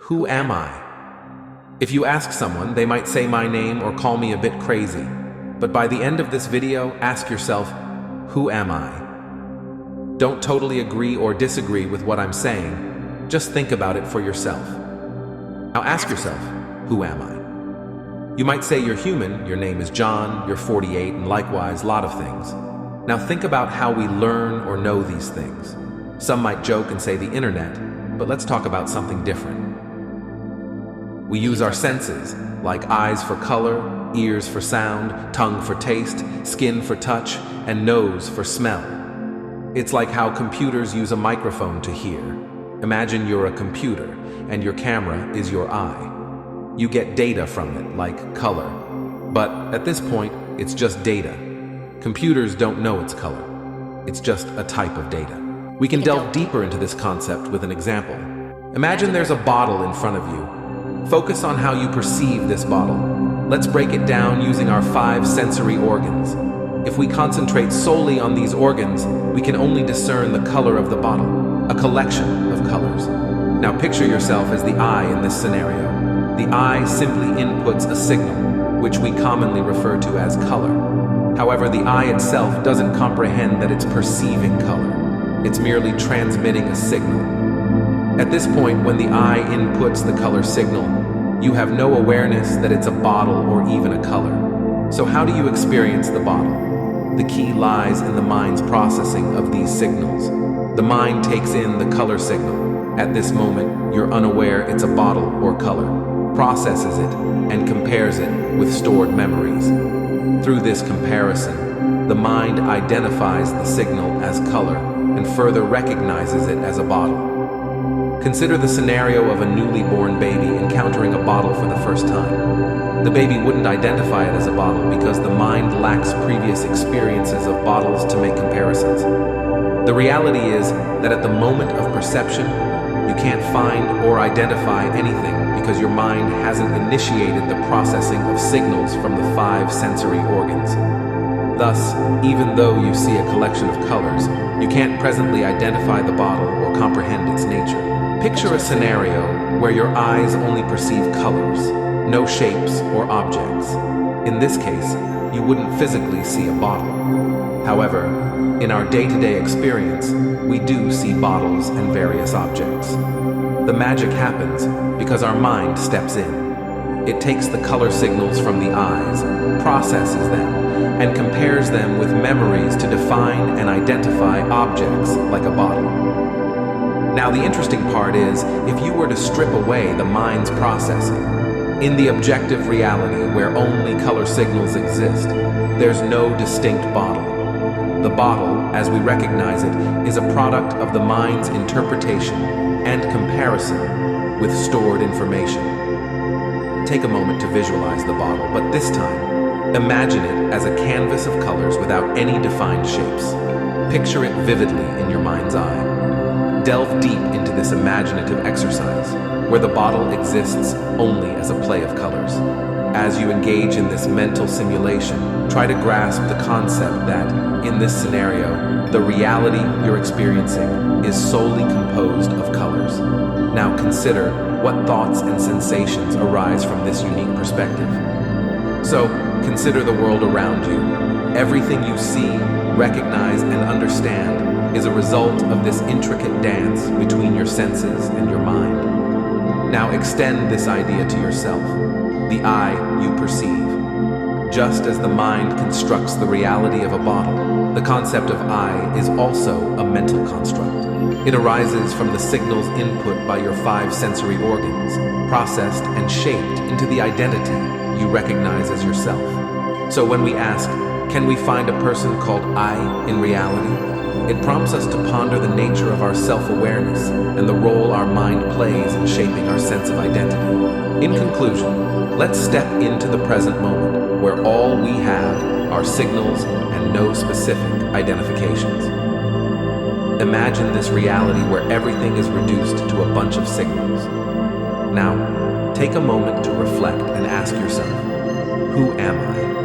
Who am I? If you ask someone, they might say my name or call me a bit crazy. But by the end of this video, ask yourself, who am I? Don't totally agree or disagree with what I'm saying. Just think about it for yourself. Now ask yourself, who am I? You might say you're human, your name is John, you're 48, and likewise, a lot of things. Now think about how we learn or know these things. Some might joke and say the internet, but let's talk about something different. We use our senses, like eyes for color, ears for sound, tongue for taste, skin for touch, and nose for smell. It's like how computers use a microphone to hear. Imagine you're a computer, and your camera is your eye. You get data from it, like color. But at this point, it's just data. Computers don't know it's color. It's just a type of data. We can delve deeper into this concept with an example. Imagine there's a bottle in front of you. Focus on how you perceive this bottle. Let's break it down using our 5 sensory organs. If we concentrate solely on these organs, we can only discern the color of the bottle, a collection of colors. Now picture yourself as the eye in this scenario. The eye simply inputs a signal, which we commonly refer to as color. However, the eye itself doesn't comprehend that it's perceiving color. It's merely transmitting a signal. At this point, when the eye inputs the color signal, you have no awareness that it's a bottle or even a color. So how do you experience the bottle? The key lies in the mind's processing of these signals. The mind takes in the color signal. At this moment, you're unaware it's a bottle or color, processes it, and compares it with stored memories. Through this comparison, the mind identifies the signal as color and further recognizes it as a bottle. Consider the scenario of a newly born baby encountering a bottle for the first time. The baby wouldn't identify it as a bottle because the mind lacks previous experiences of bottles to make comparisons. The reality is that at the moment of perception, you can't find or identify anything because your mind hasn't initiated the processing of signals from the 5 sensory organs. Thus, even though you see a collection of colors, you can't presently identify the bottle or comprehend its nature. Picture a scenario where your eyes only perceive colors, no shapes or objects. In this case, you wouldn't physically see a bottle. However, in our day-to-day experience, we do see bottles and various objects. The magic happens because our mind steps in. It takes the color signals from the eyes, processes them, and compares them with memories to define and identify objects like a bottle. Now, the interesting part is, if you were to strip away the mind's processing, in the objective reality where only color signals exist, there's no distinct bottle. The bottle, as we recognize it, is a product of the mind's interpretation and comparison with stored information. Take a moment to visualize the bottle, but this time, imagine it as a canvas of colors without any defined shapes. Picture it vividly in your mind's eye. Delve deep into this imaginative exercise, where the bottle exists only as a play of colors. As you engage in this mental simulation, try to grasp the concept that, in this scenario, the reality you're experiencing is solely composed of colors. Now consider what thoughts and sensations arise from this unique perspective. So, consider the world around you. Everything you see, recognize, and understand is a result of this intricate dance between your senses and your mind. Now extend this idea to yourself, the eye you perceive. Just as the mind constructs the reality of a bottle, the concept of I is also a mental construct. It arises from the signals input by your 5 sensory organs, processed and shaped into the identity you recognize as yourself. So when we ask, can we find a person called I in reality? It prompts us to ponder the nature of our self-awareness and the role our mind plays in shaping our sense of identity. In conclusion, let's step into the present moment where all we have are signals and no specific identifications. Imagine this reality where everything is reduced to a bunch of signals. Now, take a moment to reflect and ask yourself, who am I?